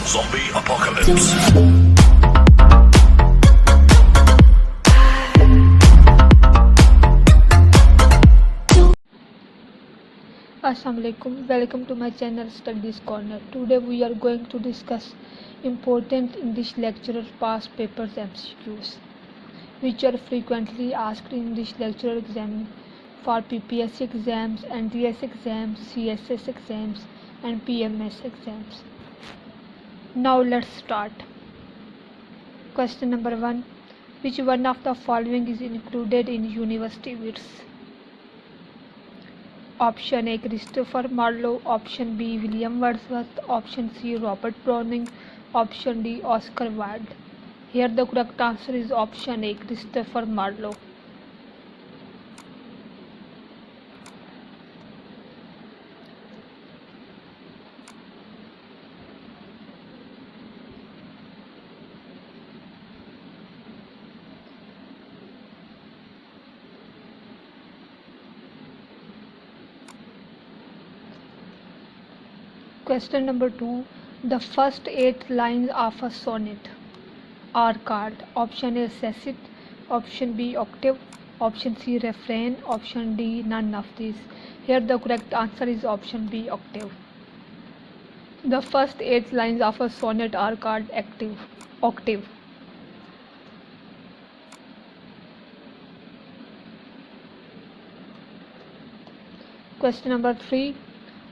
Zombie apocalypse. Assalamualaikum. Welcome to my channel Studies Corner. Today we are going to discuss important English lecturer past papers MCQs, which are frequently asked in English lecturer exam for PPSC exams, NTS exams, CSS exams, and PMS exams. Now let's start. Question number 1. Which one of the following is included in university wits? Option A Christopher Marlowe, option B William Wordsworth, option C Robert Browning, option D Oscar Wilde. Here the correct answer is option A Christopher Marlowe. Question number 2. The first 8 lines of a sonnet are called option A sestet, option B octave, option C refrain, option D none of these. Here the correct answer is option B octave. The first 8 lines of a sonnet are called octave. Question number 3.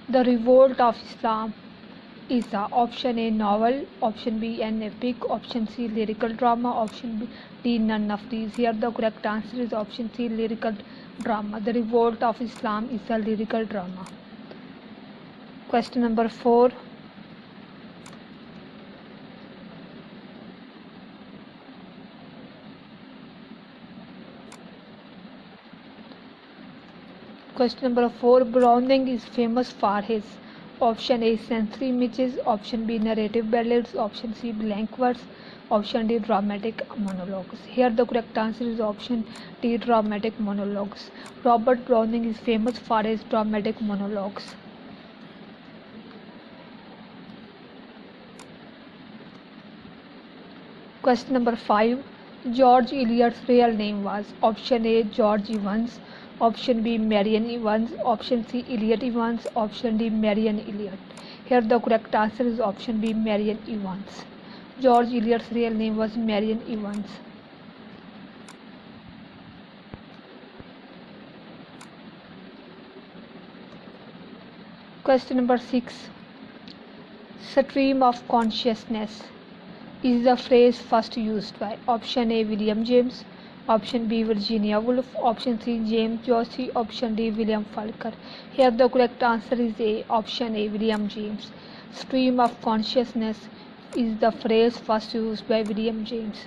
The Revolt of Islam is a option A novel, option B an epic, option C lyrical drama, option D none of these. Here the correct answer is option C lyrical drama. The Revolt of Islam is a lyrical drama. Question number 4. Question number 4. Browning is famous for his option A sensory images, option B narrative ballads, option C blank verse, option D dramatic monologues. Here the correct answer is option D dramatic monologues. Robert Browning is famous for his dramatic monologues. Question number 5. George Eliot's real name was option A George Evans, option B Marion Evans, option C Eliot Evans, option D Marion Eliot. Here the correct answer is option B Marion Evans. George Eliot's real name was Marion Evans. Question number 6. Stream of consciousness is the phrase first used by option A William James, option B Virginia Woolf, option C James Joyce, option D William Faulkner. Here the correct answer is A, option A William James. Stream of consciousness is the phrase first used by William James.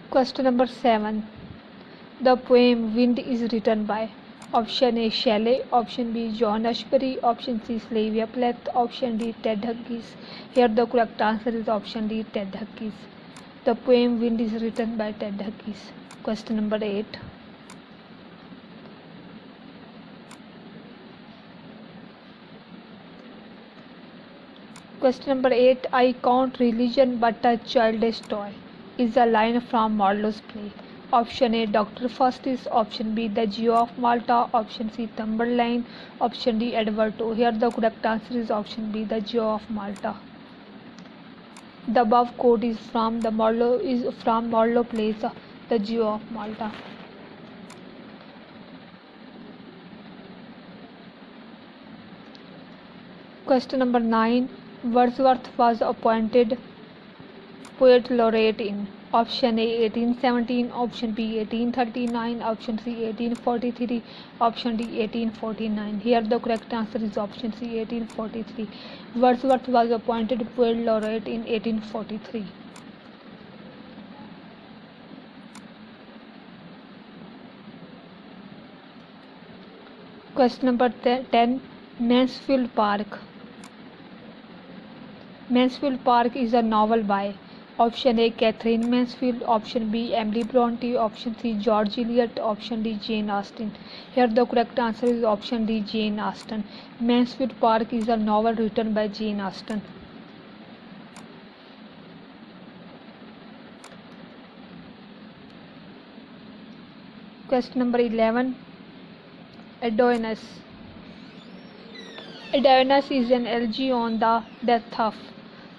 Question number 7. The poem Wind is written by option A Shelley, option B John Ashbery, option C Sylvia Plath, option D Ted Hughes. Here the correct answer is option D Ted Hughes. The poem Wind is written by Ted Hughes. Question number 8. Question number 8. I count religion but a childish toy is a line from Marlowe's play. Option A Dr. Faustus, option B The Jew of Malta, option C Tamburlaine, option D Edward II. Here the correct answer is option B The Jew of Malta. The above quote is from Marlowe plays The Jew of Malta. Question number 9. Wordsworth was appointed poet laureate in option A 1817, option B 1839, option C 1843, option D 1849. Here the correct answer is option C 1843. Wordsworth was appointed poet laureate in 1843. Question number 10. Mansfield Park. Mansfield Park is a novel by Option A, Catherine Mansfield. Option B, Emily Bronte. Option C, George Eliot. Option D, Jane Austen. Here the correct answer is option D, Jane Austen. Mansfield Park is a novel written by Jane Austen. Question number 11. Adonis. Adonis is an elegy on the death of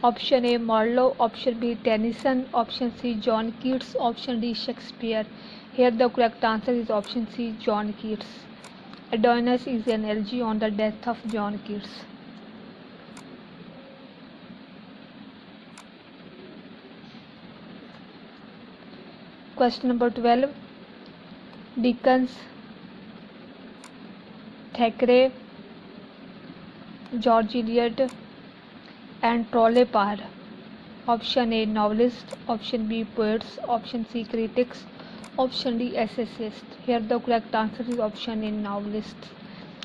option A, Marlowe. Option B, Tennyson. Option C, John Keats. Option D, Shakespeare. Here the correct answer is option C, John Keats. Adonis is an elegy on the death of John Keats. Question number 12. Dickens, Thackeray, George Eliot and Trolley Parr. Option A, novelist. Option B, poets. Option C, critics. Option D, essayists. Here the correct answer is option A, novelist.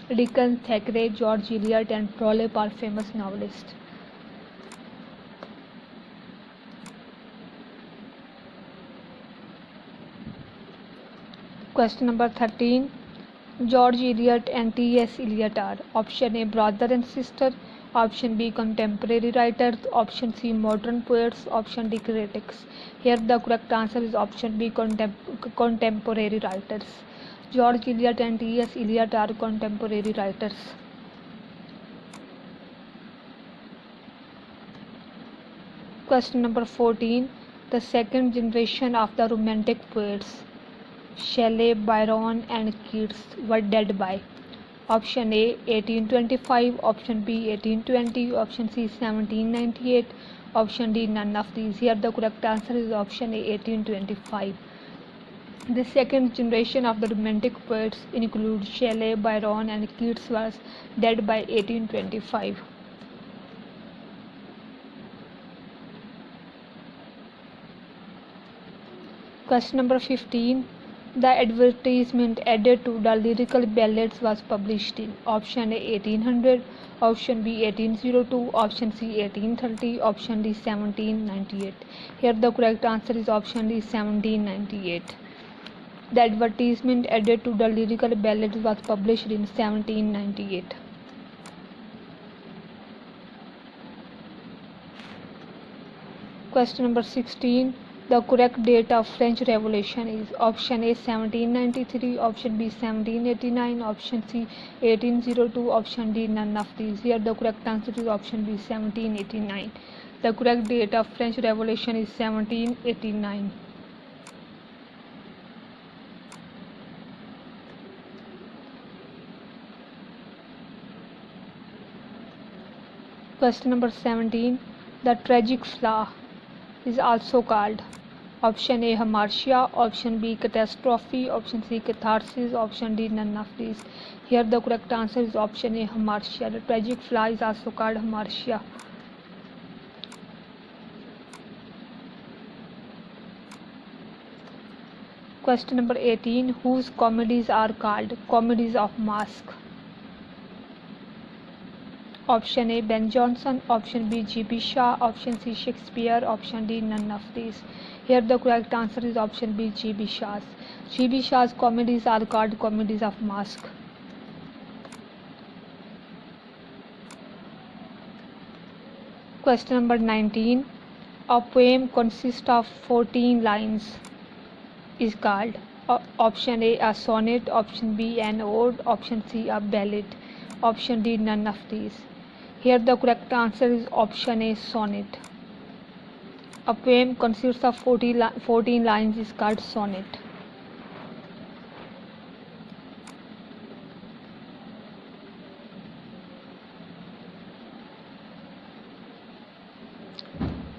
Dickens, Thackeray, George Eliot and Trolley Parr, famous novelists. Question number 13. George Eliot and T.S. Eliot are option A, brother and sister. Option B, contemporary writers. Option C, modern poets. Option D, critics. Here the correct answer is option B, contemporary writers. George Eliot and T.S. Eliot are contemporary writers. Question number 14. The second generation of the Romantic poets, Shelley, Byron and Keats, were dead by option A, 1825, option B, 1820, option C, 1798, option D, none of these. Here the correct answer is option A, 1825. The second generation of the Romantic poets include Shelley, Byron and Keats was dead by 1825. Question number 15. The advertisement added to the lyrical ballads was published in option A, 1800, option B, 1802, option C, 1830, option D, 1798. Here the correct answer is option D, 1798. The advertisement added to the lyrical ballads was published in 1798. Question number 16. The correct date of French Revolution is option A, 1793, option B, 1789, option C, 1802, option D, none of these. Here the correct answer is option B, 1789. The correct date of French Revolution is 1789. Question number 17. The tragic flaw is also called option A, hamartia, option B, catastrophe, option C, catharsis, option D, none of these. Here the correct answer is option A, hamartia. The tragic flaw is also called hamartia. Question number 18. Whose comedies are called comedies of mask? Option A, Ben Jonson, option B, G.B. Shaw, option C, Shakespeare, option D, none of these. Here the correct answer is option B, G.B. Shaw's. G.B. Shaw's comedies are called comedies of mask. Question number 19. A poem consists of 14 lines is called option A, a sonnet, option B, an ode, option C, a ballad, option D, none of these. Here the correct answer is option A, sonnet. A poem consists of 14 lines is called sonnet.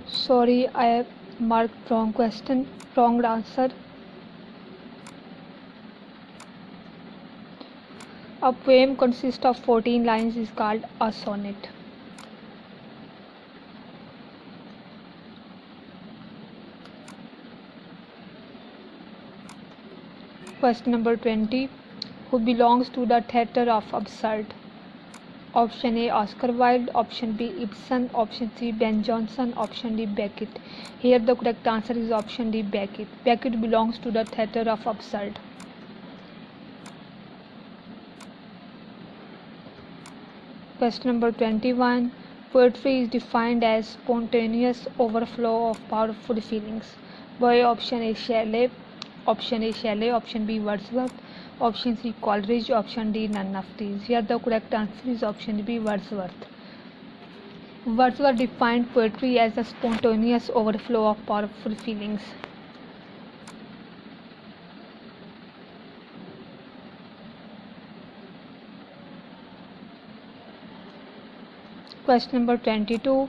Sorry, I have marked wrong question, wrong answer. A poem consists of 14 lines is called a sonnet. Question number 20. Who belongs to the theatre of absurd? Option A Oscar Wilde, option B Ibsen, option C Ben Jonson, option D Beckett. Here the correct answer is option D Beckett. Beckett belongs to the theatre of absurd. Question number 21. Poetry is defined as spontaneous overflow of powerful feelings. By option A Shelley, option B Wordsworth, option C Coleridge, option D none of these. Here the correct answer is option B Wordsworth. Wordsworth defined poetry as a spontaneous overflow of powerful feelings. Question number 22.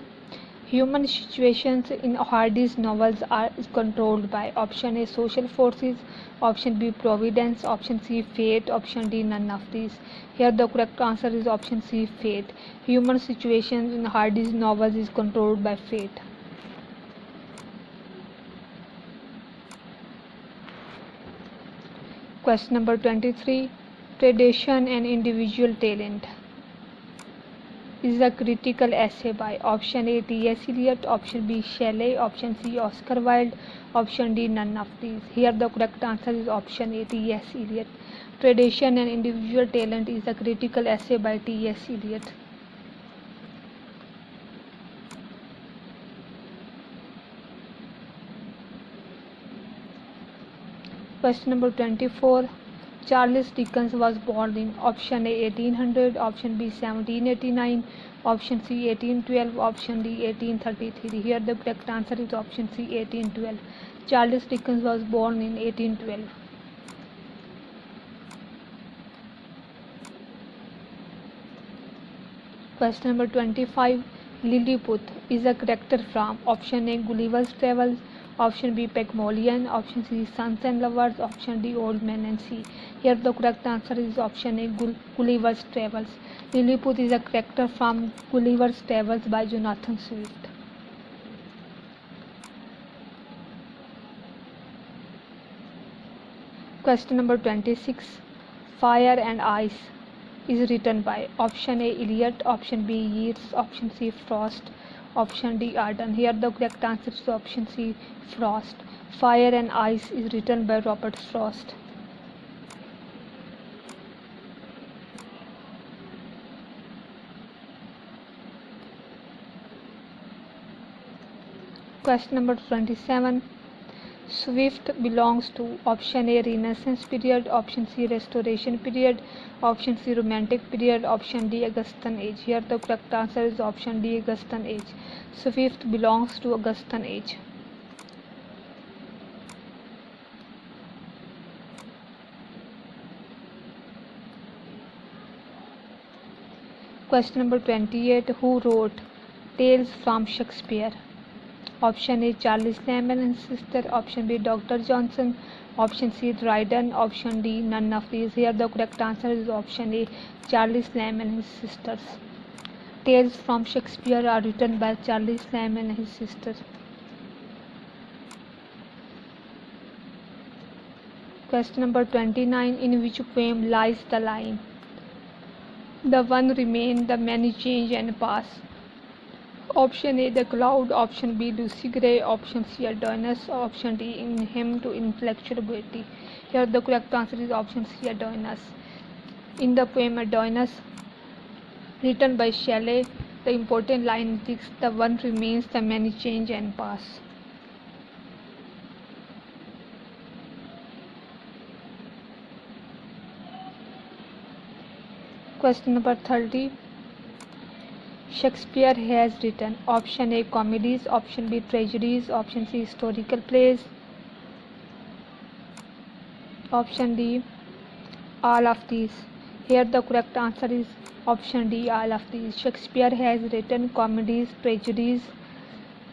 Human situations in Hardy's novels are controlled by option A social forces, option B providence, option C fate, option D none of these. Here the correct answer is option C fate. Human situations in Hardy's novels is controlled by fate. Question number 23. Predation and individual talent is a critical essay by option A T.S. Eliot, option B Shelley, option C Oscar Wilde, option D none of these. Here the correct answer is option A T.S. Eliot. Predation and individual talent is a critical essay by T.S. Eliot. Question number 24. Charles Dickens was born in option A 1800, option B 1789, option C 1812, option D 1833. Here the correct answer is option C 1812. Charles Dickens was born in 1812. Question number 25. Lilliput is a character from option A Gulliver's Travels, option B Pygmalion, option C Sons and Lovers, option D Old Man and Sea. Here the correct answer is option A Gulliver's Travels. Lilliput is a character from Gulliver's Travels by Jonathan Swift. Question number 26. Fire and Ice is written by option A Eliot, option B Yeats, option C Frost, option D Arden. Here the correct answer is option C Frost. Fire and Ice is written by Robert Frost. Question number 27. Swift belongs to option A Renaissance period, option C Restoration period, option C Romantic period, option D Augustan age. Here the correct answer is option D Augustan age. Swift belongs to Augustan age. Question number 28. Who wrote Tales from Shakespeare? Option A Charles Lamb and his sister, option B Dr. Johnson, option C Dryden, option D none of these. Here the correct answer is option A Charles Lamb and his sisters. Tales from Shakespeare are written by Charles Lamb and his sister. Question number 29. In which poem lies the line, "The one remain, the many change and pass"? Option A The Cloud, option B Lucy Gray, option C Adonis, option D In Hymn to Intellectual Beauty. Here the correct answer is option C Adonis. In the poem Adonis, written by Shelley, the important line is, "The one remains, the many change and pass." Question number 30. Shakespeare has written option A comedies, option B tragedies, option C historical plays, option D all of these. Here the correct answer is option D all of these. Shakespeare has written comedies, tragedies,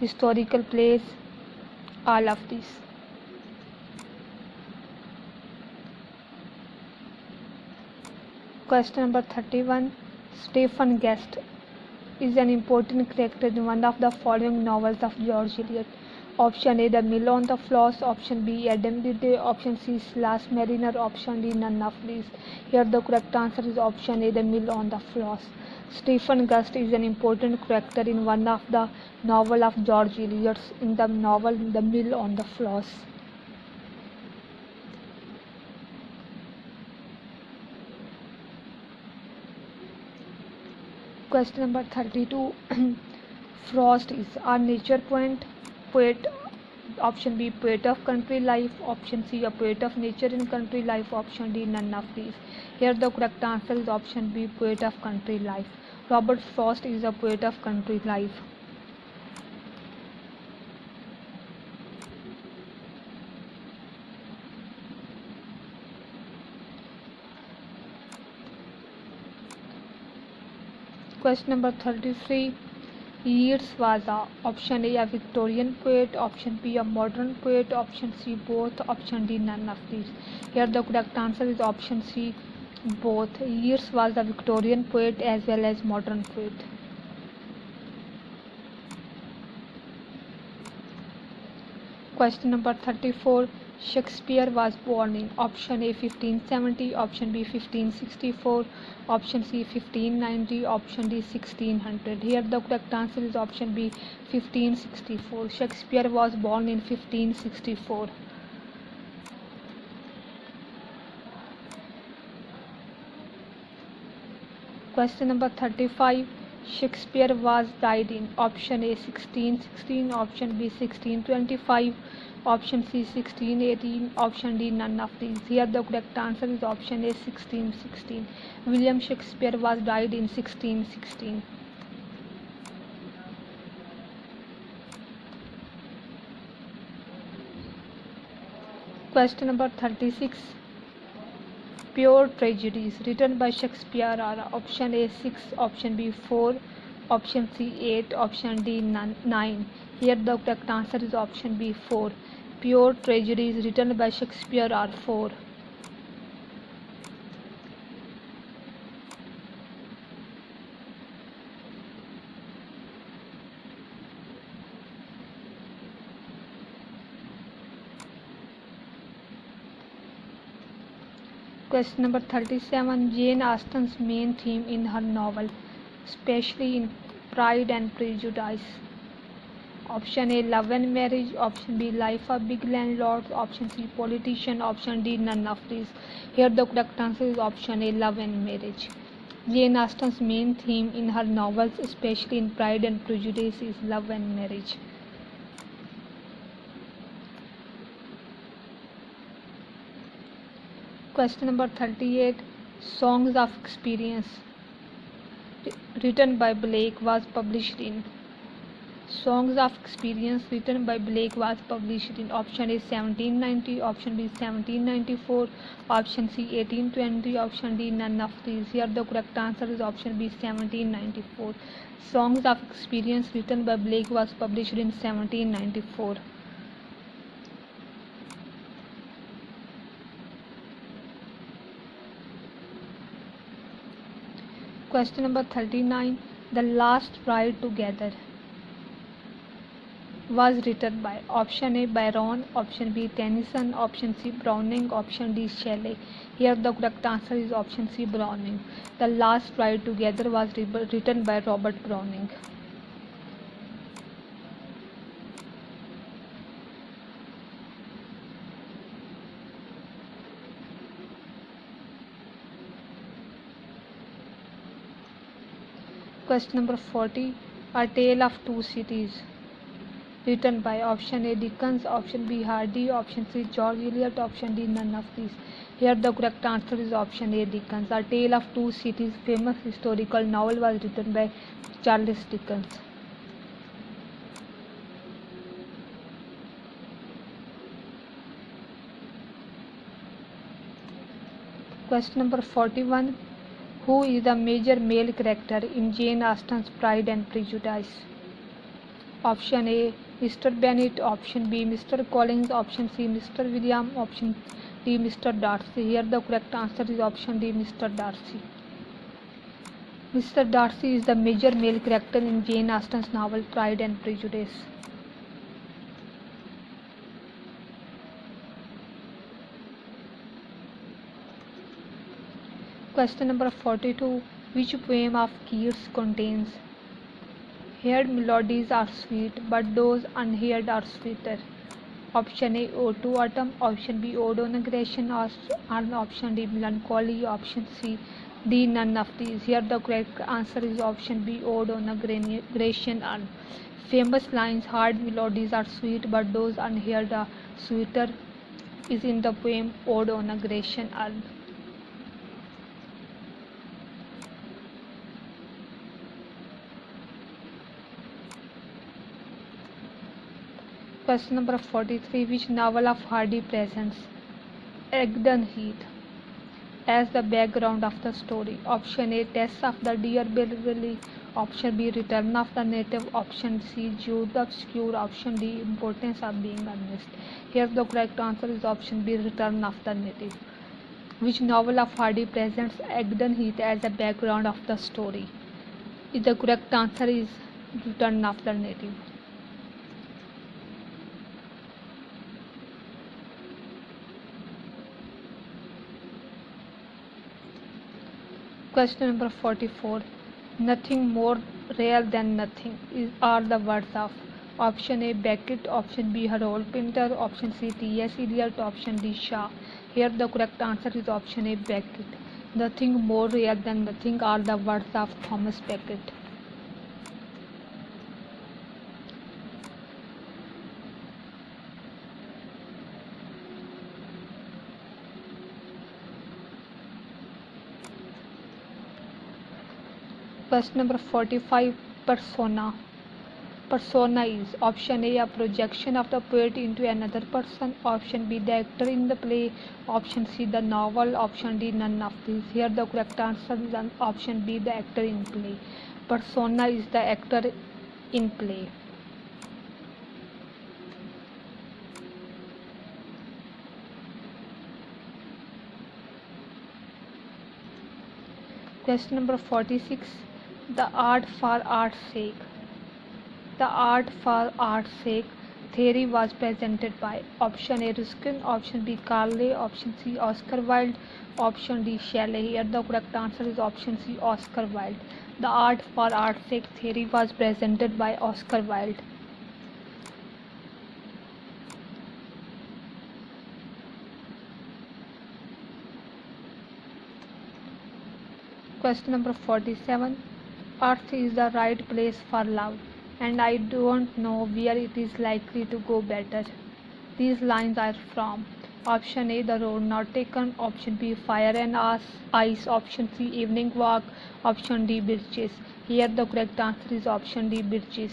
historical plays, all of these. Question number 31. Stephen Guest is an important character in one of the following novels of George Eliot. Option A The Mill on the Floss, option B Adam the Day, option C Silas Mariner, option D none of these. Here the correct answer is option A The Mill on the Floss. Stephen Gust is an important character in one of the novel of George Eliot's in the novel The Mill on the Floss. Question number 32. Frost is a nature poet. Option B, poet of country life. Option C, a poet of nature in country life. Option D, none of these. Here the correct answer is option B, poet of country life. Robert Frost is a poet of country life. Question number 33. Yeats was option A, a Victorian poet, option B, a modern poet, option C, both, option D, none of these. Here the correct answer is option C, both. Yeats was a Victorian poet as well as modern poet. Question number 34. Shakespeare was born in option A 1570, option B 1564, option C 1590, option D 1600. Here the correct answer is option B 1564. Shakespeare was born in 1564. Question number 35. Shakespeare was died in option A 1616, option B 1625, option C 1618, option D none of these. Here the correct answer is option A 1616. William Shakespeare was died in 1616. Question number 36. Pure tragedies written by Shakespeare are option A 6, option B 4, option C 8, option D 9. Here the correct answer is option B 4. Pure tragedies written by Shakespeare are 4. Question number 37. Jane Austen's main theme in her novel, especially in Pride and Prejudice. Option A, love and marriage. Option B, life of big landlords. Option C, politician. Option D, none of these. Here the correct answer is option A, love and marriage. Jane Austen's main theme in her novels, especially in Pride and Prejudice, is love and marriage. Question number 38. Songs of Experience written by Blake was published in. Songs of Experience written by Blake was published in option A 1790, option B 1794, option C 1820, option D none of these. Here the correct answer is option B 1794. Songs of Experience written by Blake was published in 1794. Question number 39. The Last Ride Together was written by option A Byron, option B Tennyson, option C Browning, option D Shelley. Here the correct answer is option C Browning. The Last Ride Together was written by Robert Browning. Question number 40. A Tale of Two Cities written by option A Dickens, option B Hardy, option C George Eliot, option D none of these. Here the correct answer is option A Dickens. A Tale of Two Cities, famous historical novel, was written by Charles Dickens. Question number 41. Who is the major male character in Jane Austen's Pride and Prejudice? Option A Mr. Bennet, option B Mr. Collins, option C Mr. William, option D Mr. Darcy. Here the correct answer is option D Mr. Darcy. Mr. Darcy is the major male character in Jane Austen's novel Pride and Prejudice. Question number 42. Which poem of Keats contains heard melodies are sweet, but those unheard are sweeter? Option A, Ode to Autumn. Option B, Ode on Aggression. And option D, Melancholy. Option C, D, none of these. Here the correct answer is option B, Ode on Aggression. And famous lines, hard melodies are sweet, but those unheard are sweeter, is in the poem Ode on Aggression. And question number 43, which novel of Hardy presents Egdon Heath as the background of the story? Option A, Tess of the Deer Valley. Option B, Return of the Native. Option C, Jude the Obscure. Option D, Importance of Being Honest. Here the correct answer is option B, Return of the Native. Which novel of Hardy presents Egdon Heath as the background of the story? The correct answer is Return of the Native. Question number 44. Nothing more real than nothing are the words of option A, Beckett. Option B, Harold Pinter. Option C, T.S. Eliot. Option D, Shaw. Here the correct answer is option A, Beckett. Nothing more real than nothing are the words of Thomas Beckett. Question number 45. Persona. Persona is option A, a projection of the poet into another person. Option B, the actor in the play. Option C, the novel. Option D, none of these. Here the correct answer is option B, the actor in play. Persona is the actor in play. Question number 46. The art for art's sake. The art for art's sake theory was presented by option A, Ruskin. Option B, Carlyle. Option C, Oscar Wilde. Option D, Shelley. Here the correct answer is option C, Oscar Wilde. The art for art's sake theory was presented by Oscar Wilde. Question number 47. Earth is the right place for love, and I don't know where it is likely to go better. These lines are from option A, The Road Not Taken. Option B, Fire and Ice. Option C, Evening Walk. Option D, Birches. Here the correct answer is option D, Birches.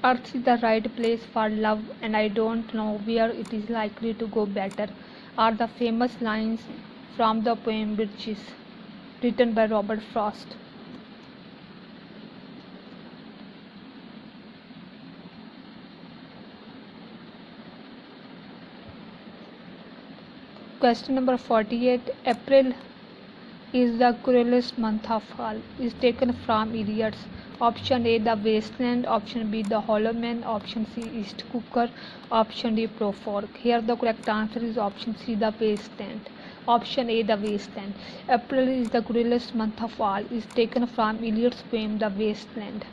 Earth is the right place for love, and I don't know where it is likely to go better are the famous lines from the poem Birches, written by Robert Frost. Question number 48. April is the cruelest month of all is taken from Idiots. Option A, The Wasteland. Option B, The Hollow Man. Option C, East Cooker. Option D, Profork. Here the correct answer is option C, The Wasteland. Option A, The Wasteland. April is the cruelest month of all is taken from Eliot's poem The Wasteland.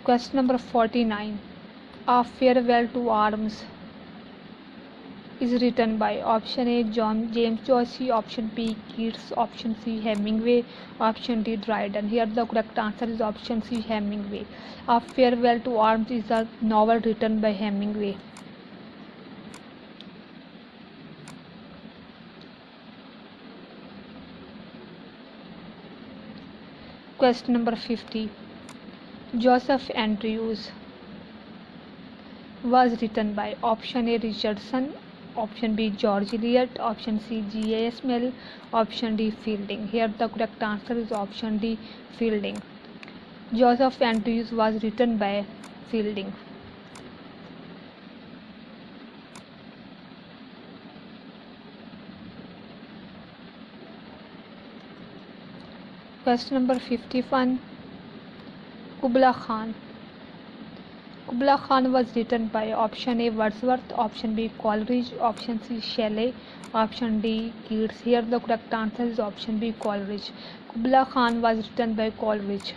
Question number 49. A Farewell to Arms is written by option A, James Joyce. Option B, Keats. Option C, Hemingway. Option D, Dryden. Here the correct answer is option C, Hemingway. A Farewell to Arms is a novel written by Hemingway. Question number 50. Joseph Andrews was written by option A, Richardson. Option B, George Eliot. Option C, G.A.S. Mill. Option D, Fielding. Here the correct answer is option D, Fielding. Joseph Andrews was written by Fielding. Question number 51. Kubla Khan. Kubla Khan was written by option A Wordsworth, option B Coleridge, option C Shelley, option D Keats. Here the correct answer is option B Coleridge. Kubla Khan was written by Coleridge.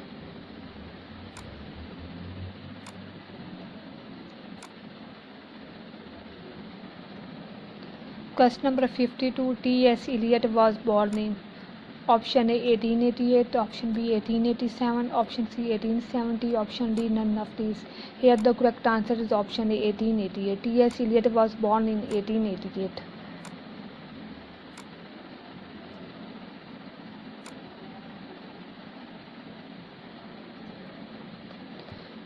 Question number 52. T.S. Eliot was born in option A 1888, option B 1887, option C 1870, option D none of these. Here the correct answer is option A 1888. T.S. Eliot was born in 1888.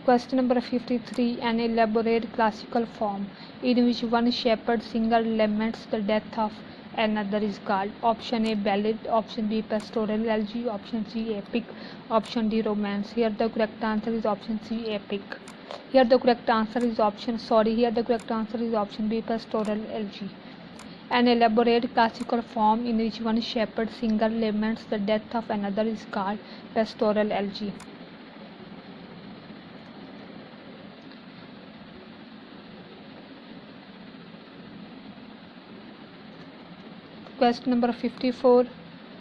Question number 53. An elaborate classical form in which one shepherd singer laments the death of another is called option A ballad, option B pastoral elegy, option C epic, option D romance. Here the correct answer is option C epic. Here the correct answer is option B pastoral elegy. An elaborate classical form in which one shepherd singer laments the death of another is called pastoral elegy. Question number 54.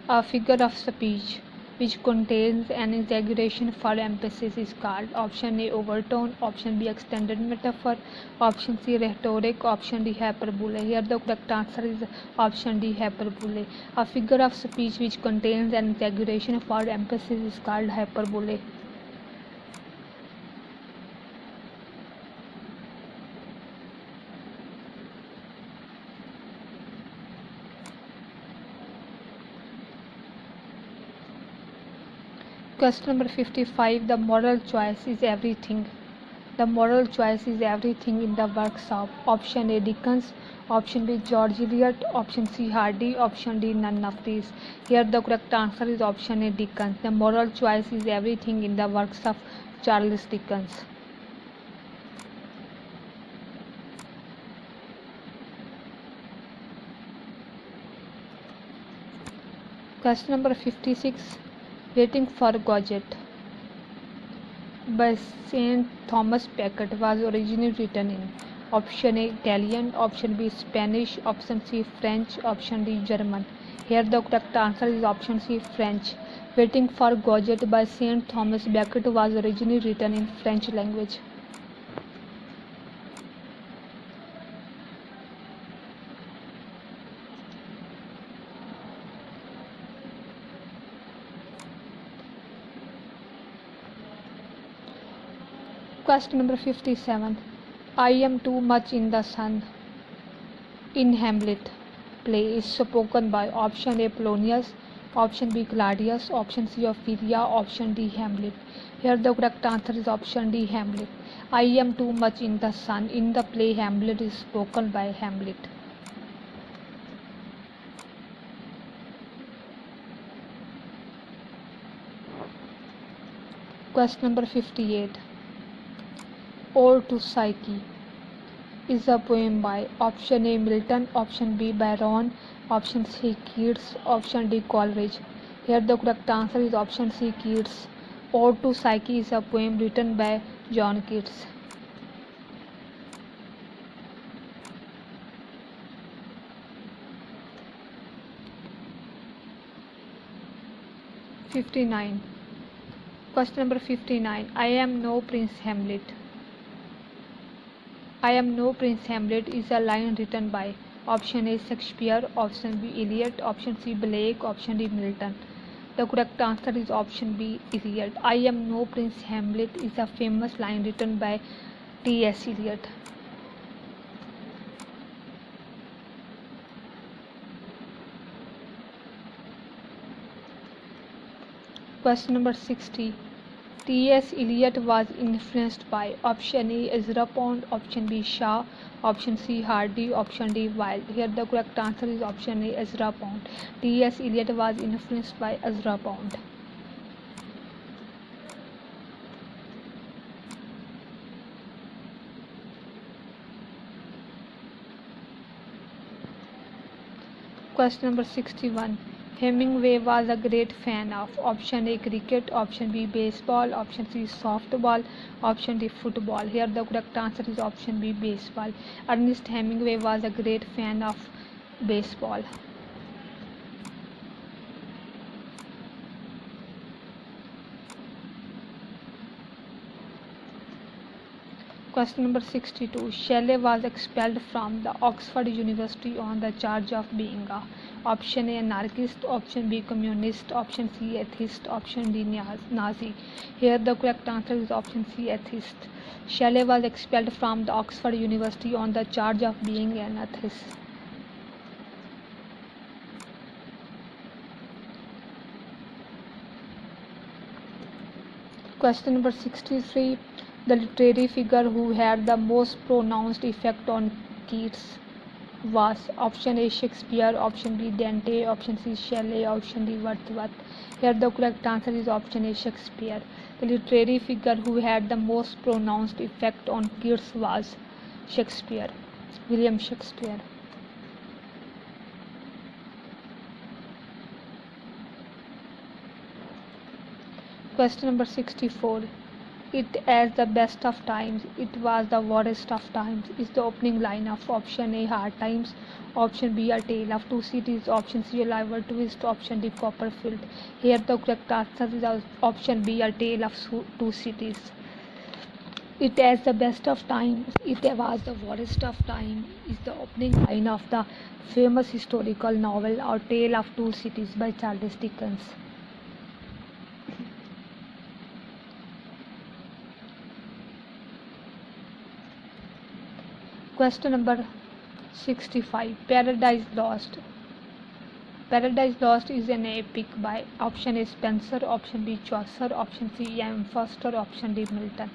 A figure of speech which contains an exaggeration for emphasis is called option A overtone, option B extended metaphor, option C rhetoric, option D hyperbole. Here the correct answer is option D hyperbole. A figure of speech which contains an exaggeration for emphasis is called hyperbole. Question number 55. The moral choice is everything. The moral choice is everything in the works of option A Dickens, option B George Eliot, option C Hardy, option D none of these. Here the correct answer is option A Dickens. The moral choice is everything in the works of Charles Dickens. Question number 56. Waiting for Godot by Saint Thomas Becket was originally written in option A Italian, option B Spanish, option C French, option D German. Here the correct answer is option C French. Waiting for Godot by Saint Thomas Becket was originally written in French language. Question number 57. I am too much in the sun in Hamlet play is spoken by option A Polonius, option B Claudius, option C Ophelia, option D Hamlet. Here the correct answer is option D Hamlet. I am too much in the sun in the play Hamlet is spoken by Hamlet. Question number 58. Ode to Psyche is a poem by option A Milton, option B Byron, option C Keats, option D Coleridge. Here the correct answer is option C Keats. Ode to Psyche is a poem written by John Keats. '59. Question number 59. I am no Prince Hamlet. I am no Prince Hamlet is a line written by option A Shakespeare, option B Eliot, option C Blake, option D Milton. The correct answer is option B Eliot. I am no Prince Hamlet is a famous line written by T.S. Eliot. Question number 60. T.S. Eliot was influenced by option A Ezra Pound, option B Shaw, option C Hardy, option D Wilde. Here the correct answer is option A Ezra Pound. T.S. Eliot was influenced by Ezra Pound. Question number 61. Hemingway was a great fan of option A cricket, option B baseball, option C softball, option D football. Here the correct answer is option B baseball. Ernest Hemingway was a great fan of baseball. Question number 62. Shelley was expelled from the Oxford University on the charge of being a option A anarchist, option B communist, option C atheist, option D Nazi. Here the correct answer is option C atheist. Shelley was expelled from the Oxford University on the charge of being an atheist. Question number 63. The literary figure who had the most pronounced effect on Keats was option A Shakespeare, option B Dante, option C Shelley, option D Wordsworth. Here the correct answer is option A Shakespeare. The literary figure who had the most pronounced effect on Keats was Shakespeare, William Shakespeare. Question number 64. It as the best of times, it was the worst of times is the opening line of option A Hard Times, option B A Tale of Two Cities, option C Oliver Twist, option D Copperfield. Here the correct answer is option B A Tale of Two Cities. It as the best of times, it was the worst of time is the opening line of the famous historical novel A Tale of Two Cities by Charles Dickens. Question number 65. Paradise Lost. Paradise Lost is an epic by option A Spenser, option B Chaucer, option C M. Foster, option D Milton.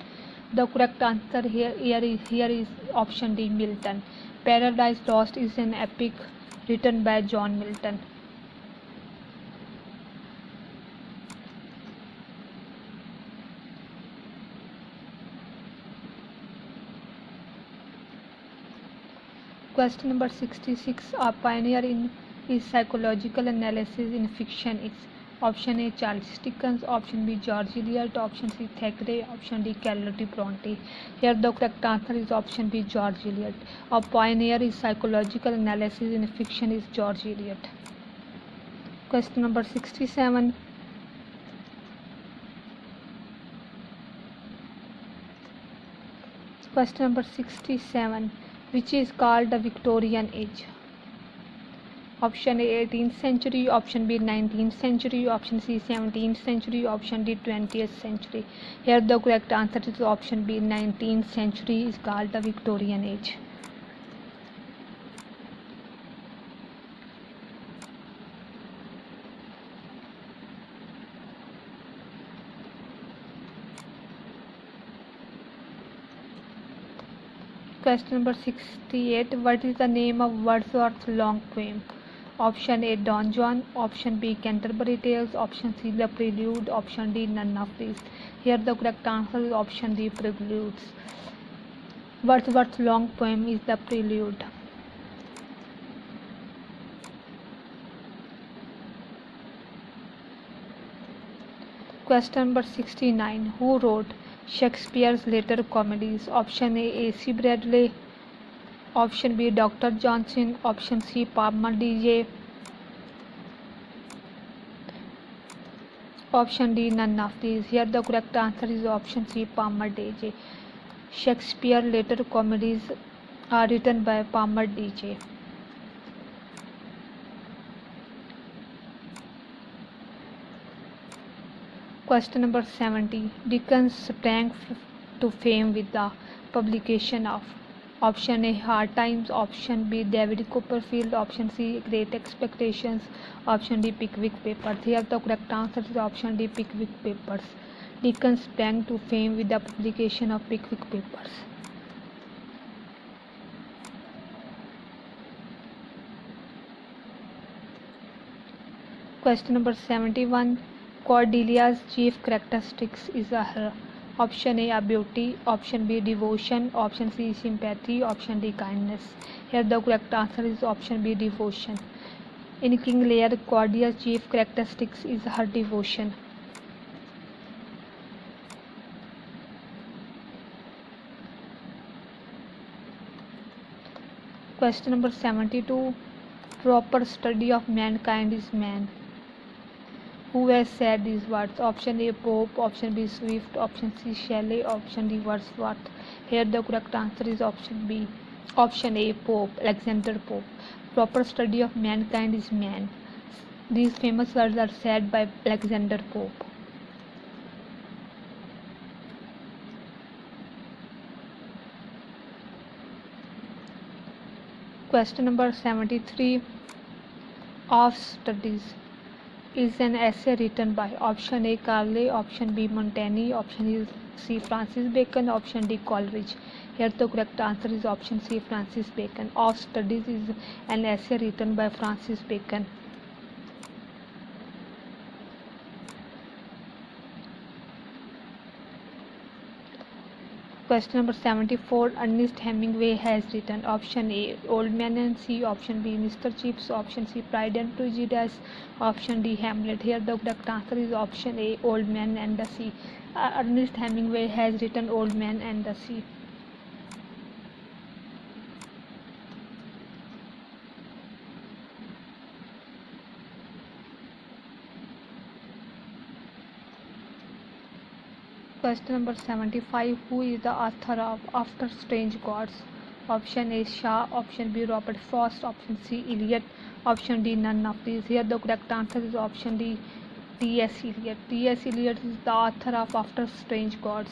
The correct answer here is option D Milton. Paradise Lost is an epic written by John Milton. Question number 66. A pioneer in psychological analysis in fiction is option A Charles Dickens, option B George Eliot, option C Thackeray, option D Charlotte Bronte. Here the correct answer is option B George Eliot. A pioneer in psychological analysis in fiction is George Eliot. Question number 67. Question number 67. Which is called the Victorian Age? Option A 18th century, option B 19th century, option C 17th century, option D 20th century. Here the correct answer is option B 19th century is called the Victorian Age. Question number 68. What is the name of Wordsworth's long poem? Option A Don Juan, option B Canterbury Tales, option C The Prelude, option D none of these. Here the correct answer is option D Preludes. Wordsworth's long poem is The Prelude. Question number 69. Who wrote Shakespeare's later comedies? Option A A.C. Bradley, option B Dr. Johnson, option C Palmer DJ, option D none of these. Here the correct answer is option C Palmer DJ. Shakespeare's later comedies are written by Palmer DJ. Question number 70. Dickens sprang to fame with the publication of option A Hard Times, option B David Copperfield, option C Great Expectations, option D Pickwick Papers. Here the correct answer is option D Pickwick Papers. Dickens sprang to fame with the publication of Pickwick Papers. Question number 71. Cordelia's chief characteristics is her option A beauty, option B devotion, option C sympathy, option D kindness. Here the correct answer is option B devotion. In King Lear, Claudia's chief characteristics is her devotion. Question number 72. Proper study of mankind is man. Who has said these words? Option A, Pope. Option B, Swift. Option C, Shelley. Option D, Wordsworth. Here the correct answer is option B. Option A, Pope. Alexander Pope. Proper study of mankind is man. These famous words are said by Alexander Pope. Question number 73. Of studies is an essay written by option A, Carlyle, option B, Montaigne, option C, Francis Bacon, option D, Coleridge. Here the correct answer is option C, Francis Bacon. Of studies is an essay written by Francis Bacon. Question number 74. Ernest Hemingway has written option A, Old Man and Sea, option B, Mr. Chips, option C, Pride and Prejudice, option D, Hamlet. Here the correct answer is option A, Old Man and the Sea. Ernest Hemingway has written Old Man and the Sea. Question number 75. Who is the author of After Strange Gods? Option A, Shaw, option B, Robert Frost, option C, Eliot, option D, none of these. Here the correct answer is option D, T.S. Eliot. T.S. Eliot is the author of After Strange Gods.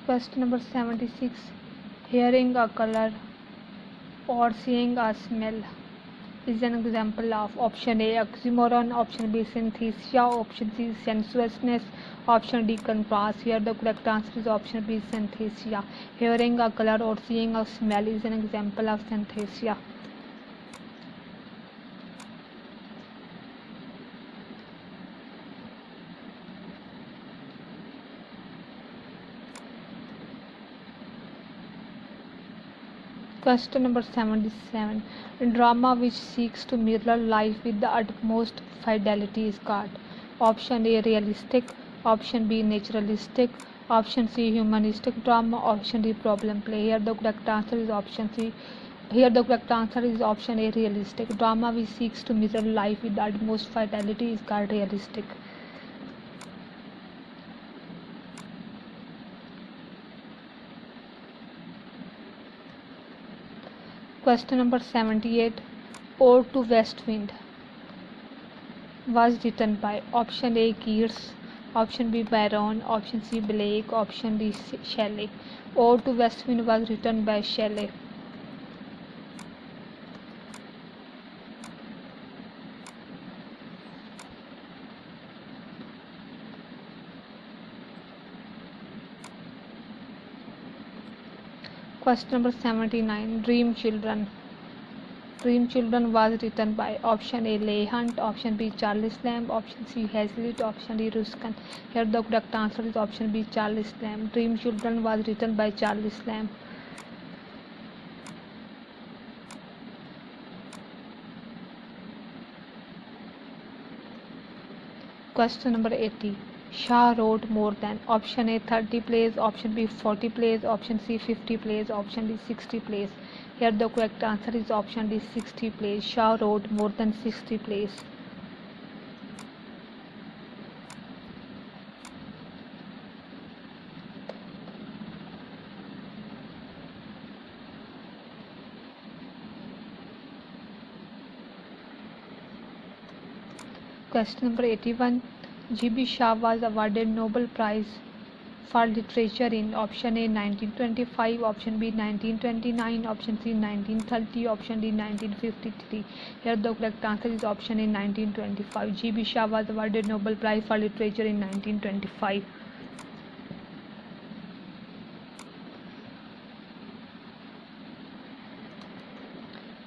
Question number 76. Hearing a color or seeing a smell is an example of option A, oxymoron, option B, synthesia, option C, sensuousness, option D, contrast. Here the correct answer is option B, synthesia. Hearing a color or seeing a smell is an example of synthesia. Question number 77. Drama which seeks to mirror life with the utmost fidelity is called option A, realistic, option B, naturalistic, option C, humanistic drama, option D, problem play. Here the correct answer is option C. Here the correct answer is option A, realistic. Drama which seeks to mirror life with the utmost fidelity is called realistic. Question number 78. Ode to West Wind was written by option A, Keats, option B, Byron, option C, Blake, option D, Shelley. Ode to West Wind was written by Shelley. Question number 79. Dream Children. Dream Children was written by option A, Leigh Hunt, option B, Charles Lamb, option C, Hazlitt, option D, Ruskin. Here the correct answer is option B, Charles Lamb. Dream Children was written by Charles Lamb. Question number 80. Shaw wrote more than option A, 30 plays, option B, 40 plays, option C, 50 plays, option D, 60 plays. Here the correct answer is option D, 60 plays. Shaw wrote more than 60 plays. Question number 81. G.B. Shaw was awarded Nobel Prize for Literature in option A, 1925, option B, 1929, option C, 1930, option D, 1953. Here the correct answer is option A, 1925. G.B. Shaw was awarded Nobel Prize for Literature in 1925.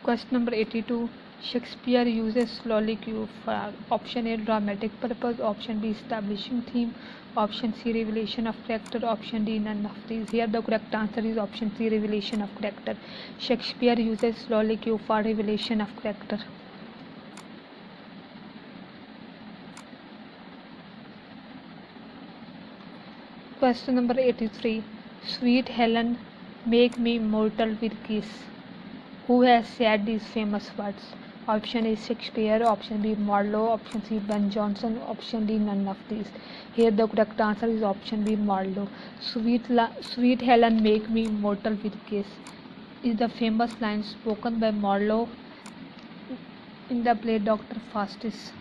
Question number 82. Shakespeare uses soliloquy for option A dramatic purpose, option B establishing theme, option C revelation of character, option D none of these. Here the correct answer is option C revelation of character. Shakespeare uses soliloquy for revelation of character. Question number 83. Sweet Helen, make me immortal with kiss. Who has said these famous words? Option A Shakespeare, option B Marlowe, option C Ben Jonson, option D none of these. Here the correct answer is option B Marlowe. Sweet Helen, make me immortal with kiss is the famous line spoken by Marlowe in the play Dr. Faustus.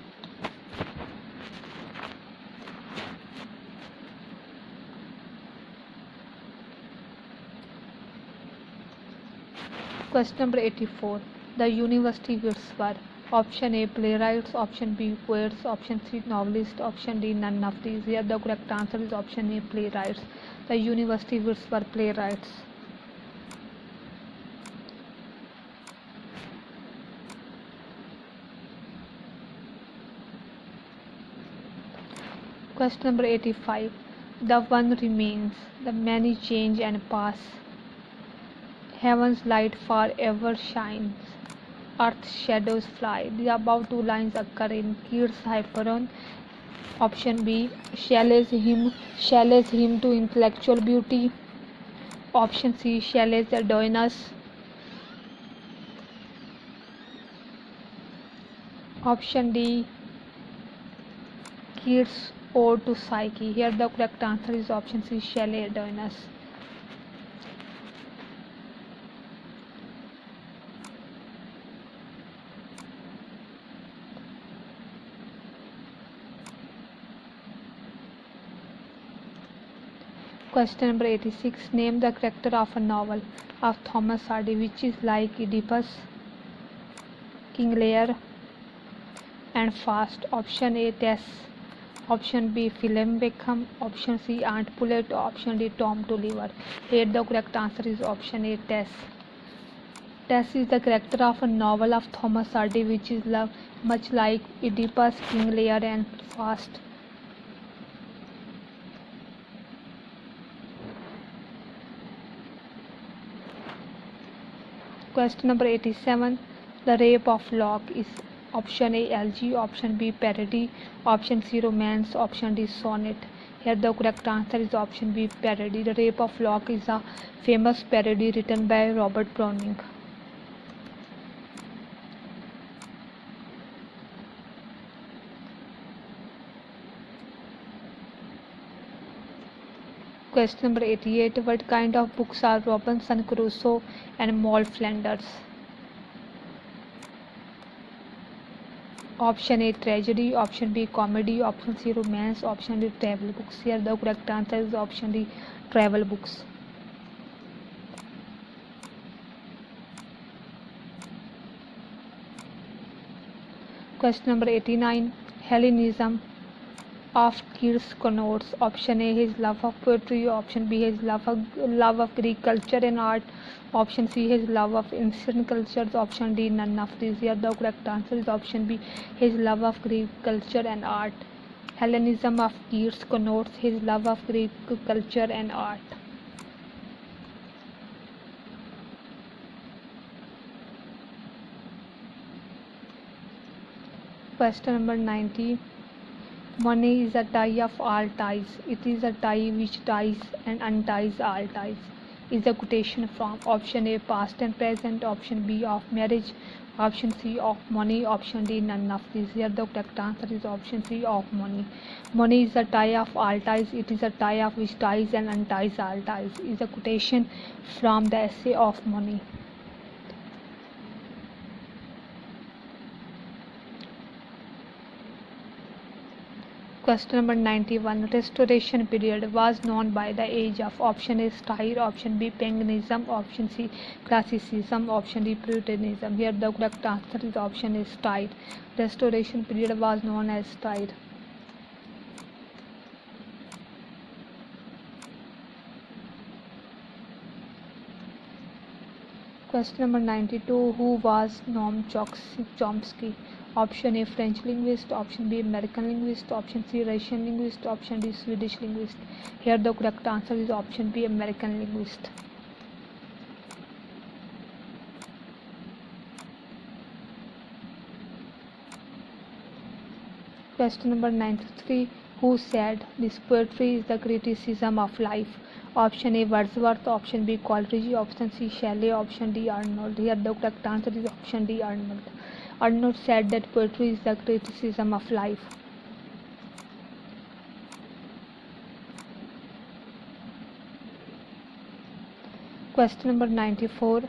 Question number 84. The university wits were option A playwrights, option B poets, option C novelists, option D none of these. Here the correct answer is option A playwrights. The university wits were playwrights. Question number 85. The one remains, the many change and pass. Heaven's light forever shines, earth's shadows fly. The above two lines occur in Keats' Hippolyte. Option B, Shelley's hymn to intellectual beauty. Option C, Shelley's Adonis. Option D, Keats' Ode to Psyche. Here the correct answer is option C, Shelley Adonis. Question number 86. Name the character of a novel of Thomas Hardy which is like Oedipus, King Lear, and Fast. Option A Tess, option B Philip Beckham, option C Aunt Pullet, option D Tom Tulliver. Here the correct answer is option A Tess. Tess is the character of a novel of Thomas Hardy which is much like Oedipus, King Lear, and Fast. Question number 87. The Rape of Lock is option A elegy, option B parody, option C romance, option D sonnet. Here the correct answer is option B parody. The Rape of Lock is a famous parody written by Robert Browning. Question number 88. What kind of books are Robinson Crusoe and Moll Flanders? Option A tragedy, option B comedy, option C romance, option D travel books. Here the correct answer is option D travel books. Question number 89. Hellenism of Keats connotes option A his love of poetry, option B his love of Greek culture and art, option C his love of ancient cultures, option D none of these. Here the correct answer is option B his love of Greek culture and art. Hellenism of Keats connotes his love of Greek culture and art. Question number 90. Money is a tie of all ties. It is a tie which ties and unties all ties. Is a quotation from option A past and present, option B of marriage, option C of money, option D none of these. Here the correct answer is option C of money. Money is a tie of all ties. It is a tie of which ties and unties all ties. Is a quotation from the essay of money. Question number 91. Restoration period was known by the age of option A style, option B paganism, option C classicism, option D puritanism. Here the correct answer is option A style. Restoration period was known as style. Question number 92. Who was Noam Chomsky? Option A, French linguist. Option B, American linguist. Option C, Russian linguist. Option D, Swedish linguist. Here the correct answer is option B, American linguist. Question number 93. Who said this poetry is the criticism of life? Option A, Wordsworth. Option B, Coleridge. Option C, Shelley. Option D, Arnold. Here the correct answer is option D, Arnold. Arnold said that poetry is the criticism of life. Question number 94.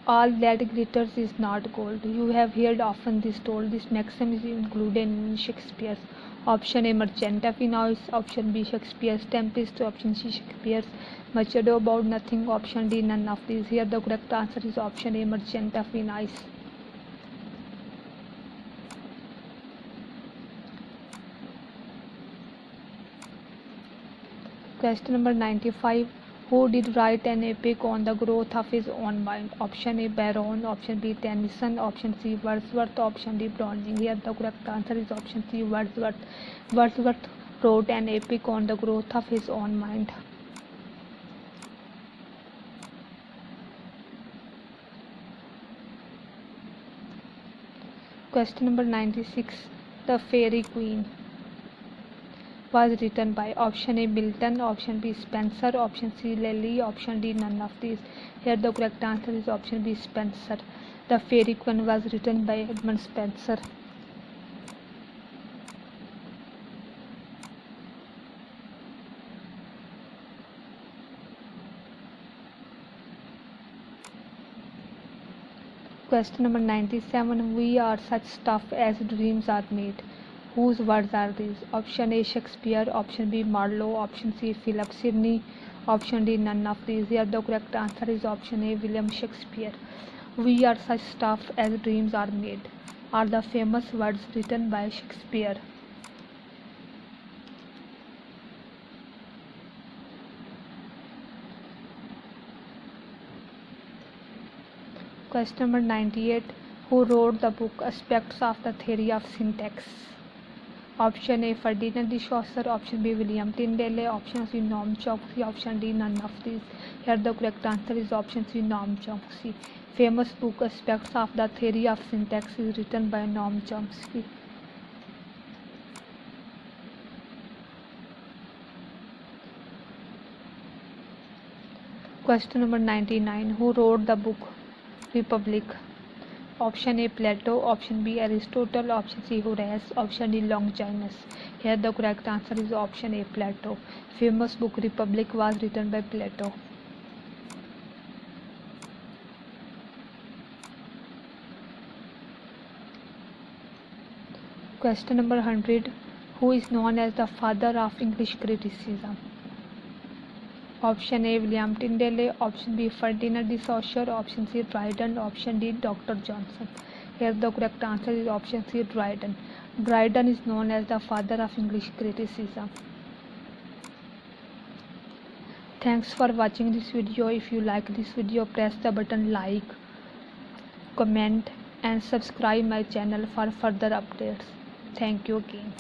All that glitters is not gold. You have heard often this told. This maxim is included in Shakespeare's. Option A, Merchant of Venice. Option B, Shakespeare's Tempest. Option C, Shakespeare's Much Ado About Nothing. Option D, none of these. Here the correct answer is option A, Merchant of Venice. Question number 95. Who did write an epic on the growth of his own mind? Option A, Byron. Option B, Tennyson. Option C, Wordsworth. Option D, Browning. Here the correct answer is option C, Wordsworth. Wordsworth wrote an epic on the growth of his own mind. Question number 96. The Fairy Queen was written by option A, Milton. Option B, Spenser. Option C, Lely. Option D, none of these. Here the correct answer is option B, Spenser. The Fairy Queen was written by Edmund Spenser. Question number 97. We are such stuff as dreams are made. Whose words are these? Option A, Shakespeare. Option B, Marlowe. Option C, Philip Sidney. Option D, none of these. Here the correct answer is option A, William Shakespeare. We are such stuff as dreams are made are the famous words written by Shakespeare. Question number 98. Who wrote the book Aspects of the Theory of Syntax? Option A, Ferdinand de Saussure. Option B, William Tyndale. Option C, Noam Chomsky. Option D, none of these. Here the correct answer is option C, Noam Chomsky. Famous book Aspects of the Theory of Syntax is written by Noam Chomsky. Question number 99. Who wrote the book Republic? Option A, Plato. Option B, Aristotle. Option C, Horace. Option D, Longinus. Here the correct answer is option A, Plato. Famous book Republic was written by Plato. Question number 100. Who is known as the father of English criticism? Option A, William Tyndale. Option B, Ferdinand de Saussure. Option C, Dryden. Option D, Dr. Johnson. Here the correct answer is option C, Dryden. Dryden is known as the father of English criticism. Thanks for watching this video. If you like this video, press the button like, comment and subscribe my channel for further updates. Thank you again.